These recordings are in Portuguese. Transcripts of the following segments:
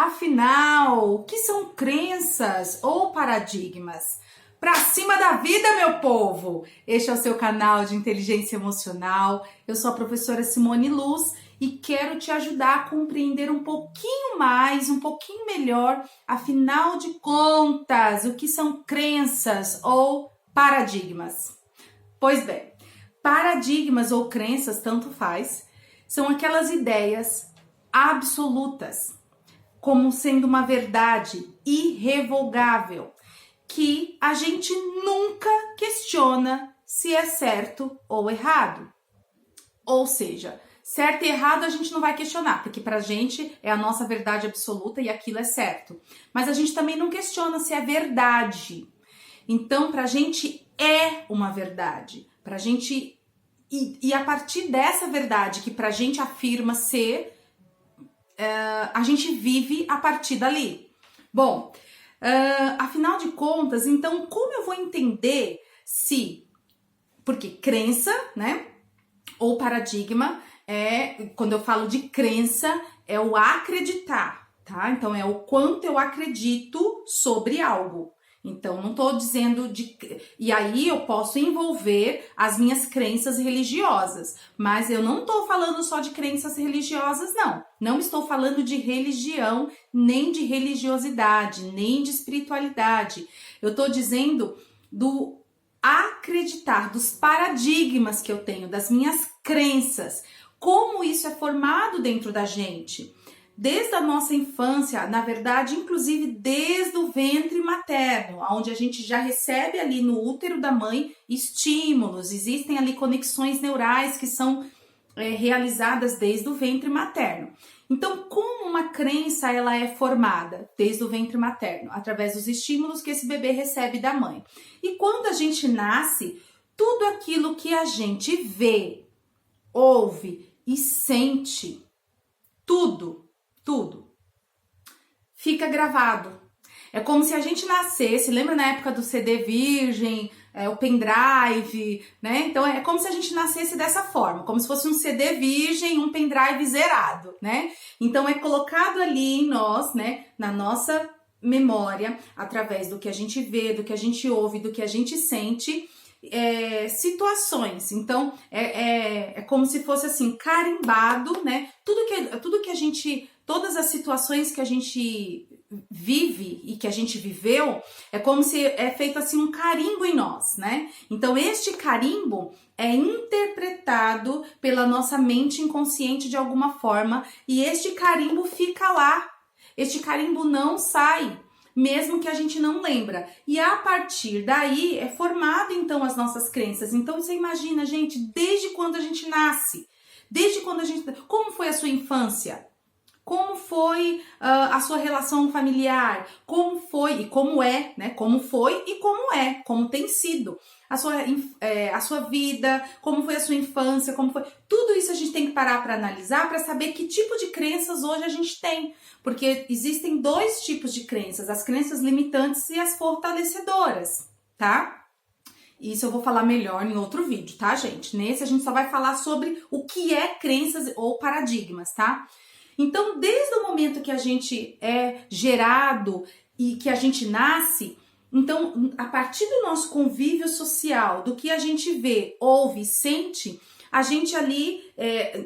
Afinal, o que são crenças ou paradigmas? Pra cima da vida, meu povo! Este é o seu canal de inteligência emocional. Eu sou a professora Simone Luz e quero te ajudar a compreender um pouquinho mais, um pouquinho melhor, afinal de contas, o que são crenças ou paradigmas. Pois bem, paradigmas ou crenças, tanto faz, são aquelas ideias absolutas, como sendo uma verdade irrevogável, que a gente nunca questiona se é certo ou errado. Ou seja, certo e errado a gente não vai questionar, porque pra gente é a nossa verdade absoluta e aquilo é certo. Mas a gente também não questiona se é verdade. Então, pra gente é uma verdade. Pra gente... E a partir dessa verdade que pra gente afirma ser... a gente vive a partir dali. Bom, afinal de contas, então, como eu vou entender se... Porque crença, né, ou paradigma, quando eu falo de crença, é o acreditar, tá? Então, é o quanto eu acredito sobre algo. Então, não tô dizendo de... E aí eu posso envolver as minhas crenças religiosas, mas eu não tô falando só de crenças religiosas, não. Não estou falando de religião, nem de religiosidade, nem de espiritualidade. Eu tô dizendo do acreditar, dos paradigmas que eu tenho, das minhas crenças, como isso é formado dentro da gente. Desde a nossa infância, na verdade, inclusive desde o ventre materno, onde a gente já recebe ali no útero da mãe estímulos, existem ali conexões neurais que são realizadas desde o ventre materno. Então, como uma crença ela é formada desde o ventre materno? Através dos estímulos que esse bebê recebe da mãe. E quando a gente nasce, tudo aquilo que a gente vê, ouve e sente, tudo fica gravado. É como se a gente nascesse, lembra na época do CD virgem, o pendrive, né? Então é como se a gente nascesse dessa forma, como se fosse um CD virgem, um pendrive zerado, né? Então é colocado ali em nós, né, na nossa memória, através do que a gente vê, do que a gente ouve, do que a gente sente, situações. Então é como se fosse assim, carimbado, né? Tudo que a gente, todas as situações que a gente vive e que a gente viveu, é como se é feito assim um carimbo em nós, né? Então este carimbo é interpretado pela nossa mente inconsciente de alguma forma e este carimbo fica lá. Este carimbo não sai, mesmo que a gente não lembra. E a partir daí é formado então as nossas crenças. Então você imagina, gente, desde quando a gente nasce, desde quando a gente... Como foi a sua infância? Como foi a sua relação familiar? Como foi e como é, né? Como foi e como é, como tem sido a sua vida, como foi a sua infância, como foi... Tudo isso a gente tem que parar para analisar, para saber que tipo de crenças hoje a gente tem. Porque existem dois tipos de crenças, as crenças limitantes e as fortalecedoras, tá? Isso eu vou falar melhor em outro vídeo, tá, gente? Nesse a gente só vai falar sobre o que é crenças ou paradigmas, tá? Então, desde o momento que a gente é gerado e que a gente nasce, então, a partir do nosso convívio social, do que a gente vê, ouve, sente, a gente ali,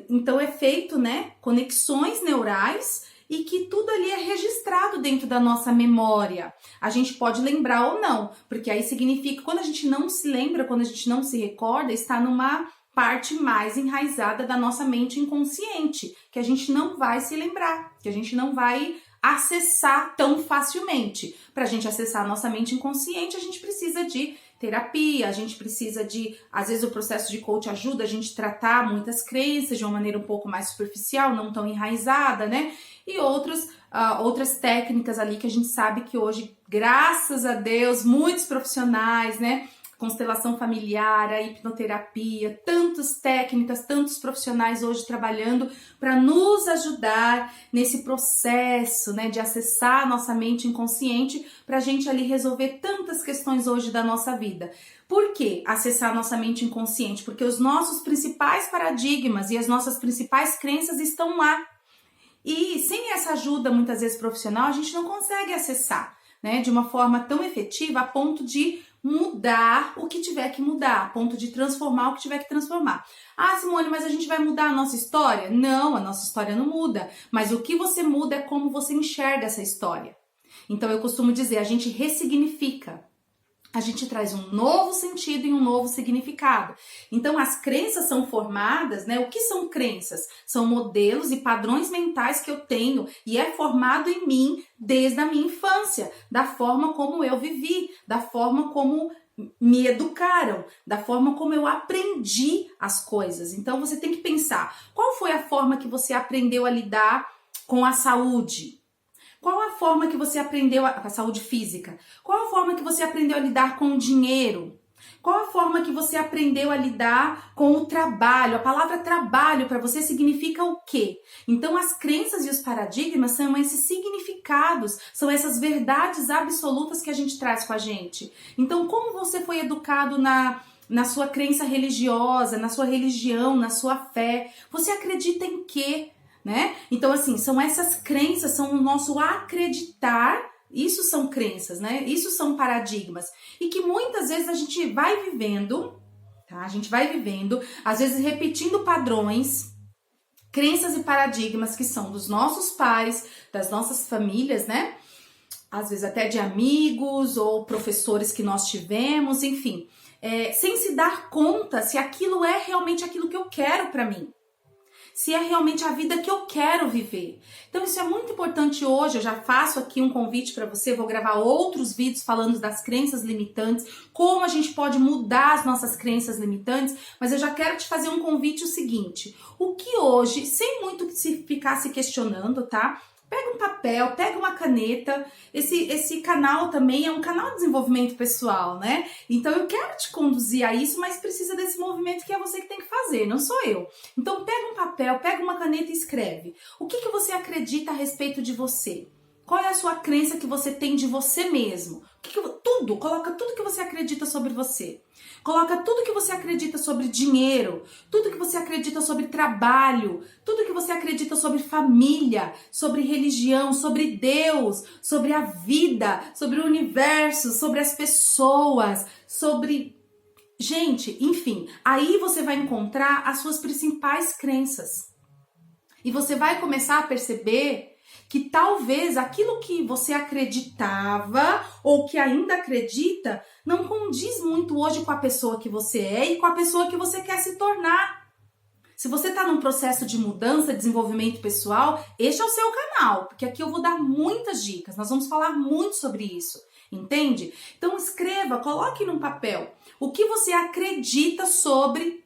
então é feito, né, conexões neurais e que tudo ali é registrado dentro da nossa memória. A gente pode lembrar ou não, porque aí significa que quando a gente não se lembra, quando a gente não se recorda, está numa parte mais enraizada da nossa mente inconsciente, que a gente não vai se lembrar, que a gente não vai acessar tão facilmente. Para a gente acessar a nossa mente inconsciente, a gente precisa de terapia, a gente precisa de... Às vezes o processo de coach ajuda a gente a tratar muitas crenças de uma maneira um pouco mais superficial, não tão enraizada, né? E outras técnicas ali que a gente sabe que hoje, graças a Deus, muitos profissionais, né? Constelação familiar, a hipnoterapia, tantas técnicas, tantos profissionais hoje trabalhando para nos ajudar nesse processo, né, de acessar a nossa mente inconsciente para a gente ali resolver tantas questões hoje da nossa vida. Por que acessar a nossa mente inconsciente? Porque os nossos principais paradigmas e as nossas principais crenças estão lá. E sem essa ajuda, muitas vezes profissional, a gente não consegue acessar, né, de uma forma tão efetiva a ponto de mudar o que tiver que mudar, a ponto de transformar o que tiver que transformar. Ah, Simone, mas a gente vai mudar a nossa história? Não, a nossa história não muda, mas o que você muda é como você enxerga essa história. Então eu costumo dizer, a gente ressignifica. A gente traz um novo sentido e um novo significado. Então, as crenças são formadas, né? O que são crenças? São modelos e padrões mentais que eu tenho e é formado em mim desde a minha infância, da forma como eu vivi, da forma como me educaram, da forma como eu aprendi as coisas. Então, você tem que pensar, qual foi a forma que você aprendeu a lidar com a saúde? Qual a forma que você aprendeu a saúde física? Qual a forma que você aprendeu a lidar com o dinheiro? Qual a forma que você aprendeu a lidar com o trabalho? A palavra trabalho para você significa o quê? Então, as crenças e os paradigmas são esses significados, são essas verdades absolutas que a gente traz com a gente. Então, como você foi educado na sua crença religiosa, na sua religião, na sua fé? Você acredita em quê? Né? Então, assim, são essas crenças, são o nosso acreditar, isso são crenças, né? Isso são paradigmas. E que muitas vezes a gente vai vivendo, tá? A gente vai vivendo, às vezes repetindo padrões, crenças e paradigmas que são dos nossos pais, das nossas famílias, né? Às vezes até de amigos ou professores que nós tivemos, enfim. Sem se dar conta se aquilo é realmente aquilo que eu quero pra mim. Se é realmente a vida que eu quero viver. Então isso é muito importante hoje, eu já faço aqui um convite para você, vou gravar outros vídeos falando das crenças limitantes, como a gente pode mudar as nossas crenças limitantes, mas eu já quero te fazer um convite o seguinte, o que hoje, sem muito se ficar se questionando, tá? Pega um papel, pega uma caneta, esse canal também é um canal de desenvolvimento pessoal, né? Então eu quero te conduzir a isso, mas precisa desse movimento que é você que tem que fazer, não sou eu. Então pega um papel, pega uma caneta e escreve. O que você acredita a respeito de você? Qual é a sua crença que você tem de você mesmo? Coloca tudo que você acredita sobre você. Coloca tudo que você acredita sobre dinheiro, tudo que você acredita sobre trabalho, tudo que você acredita sobre família, sobre religião, sobre Deus, sobre a vida, sobre o universo, sobre as pessoas, sobre... Gente, enfim, aí você vai encontrar as suas principais crenças. E você vai começar a perceber que talvez aquilo que você acreditava ou que ainda acredita não condiz muito hoje com a pessoa que você é e com a pessoa que você quer se tornar. Se você está num processo de mudança, desenvolvimento pessoal, este é o seu canal, porque aqui eu vou dar muitas dicas, nós vamos falar muito sobre isso, entende? Então escreva, coloque num papel o que você acredita sobre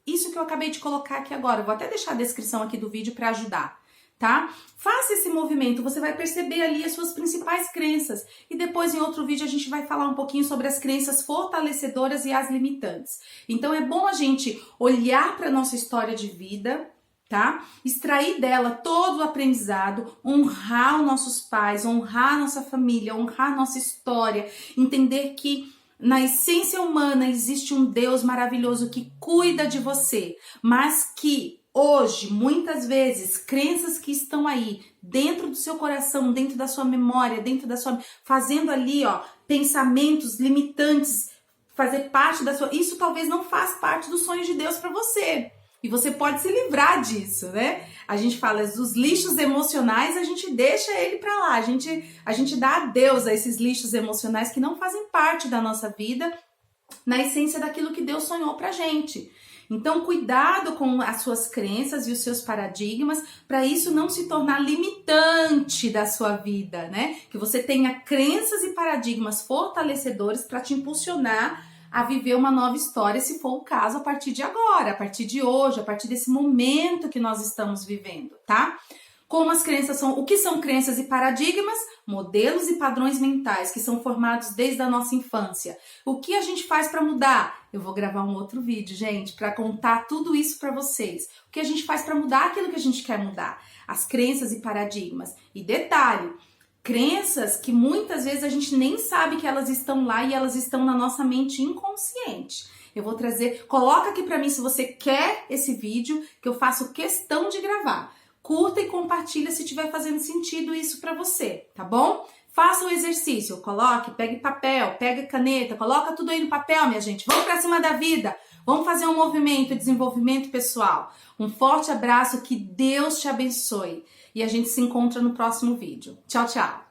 isso que eu acabei de colocar aqui agora. Eu vou até deixar a descrição aqui do vídeo para ajudar. Tá? Faça esse movimento, você vai perceber ali as suas principais crenças e depois em outro vídeo a gente vai falar um pouquinho sobre as crenças fortalecedoras e as limitantes. Então é bom a gente olhar para nossa história de vida, tá? Extrair dela todo o aprendizado, honrar os nossos pais, honrar a nossa família, honrar a nossa história, entender que na essência humana existe um Deus maravilhoso que cuida de você, mas que hoje, muitas vezes, crenças que estão aí dentro do seu coração, dentro da sua memória, dentro da sua... fazendo ali, ó, pensamentos limitantes, fazer parte da sua... Isso talvez não faz parte dos sonhos de Deus para você. E você pode se livrar disso, né? A gente fala dos lixos emocionais, a gente deixa ele para lá. A gente dá adeus a esses lixos emocionais que não fazem parte da nossa vida, na essência daquilo que Deus sonhou pra gente. Então, cuidado com as suas crenças e os seus paradigmas, para isso não se tornar limitante da sua vida, né? Que você tenha crenças e paradigmas fortalecedores para te impulsionar a viver uma nova história, se for o caso, a partir de agora, a partir de hoje, a partir desse momento que nós estamos vivendo, tá? Como as crenças são, o que são crenças e paradigmas? Modelos e padrões mentais que são formados desde a nossa infância. O que a gente faz para mudar? Eu vou gravar um outro vídeo, gente, para contar tudo isso para vocês. O que a gente faz para mudar aquilo que a gente quer mudar? As crenças e paradigmas. E detalhe, crenças que muitas vezes a gente nem sabe que elas estão lá e elas estão na nossa mente inconsciente. Eu vou trazer, coloca aqui para mim se você quer esse vídeo que eu faço questão de gravar. curta e compartilha se estiver fazendo sentido isso para você, tá bom? Faça o exercício, pegue papel, pegue caneta, coloca tudo aí no papel, minha gente. Vamos para cima da vida, vamos fazer um movimento, desenvolvimento pessoal. Um forte abraço, que Deus te abençoe. E a gente se encontra no próximo vídeo. Tchau, tchau!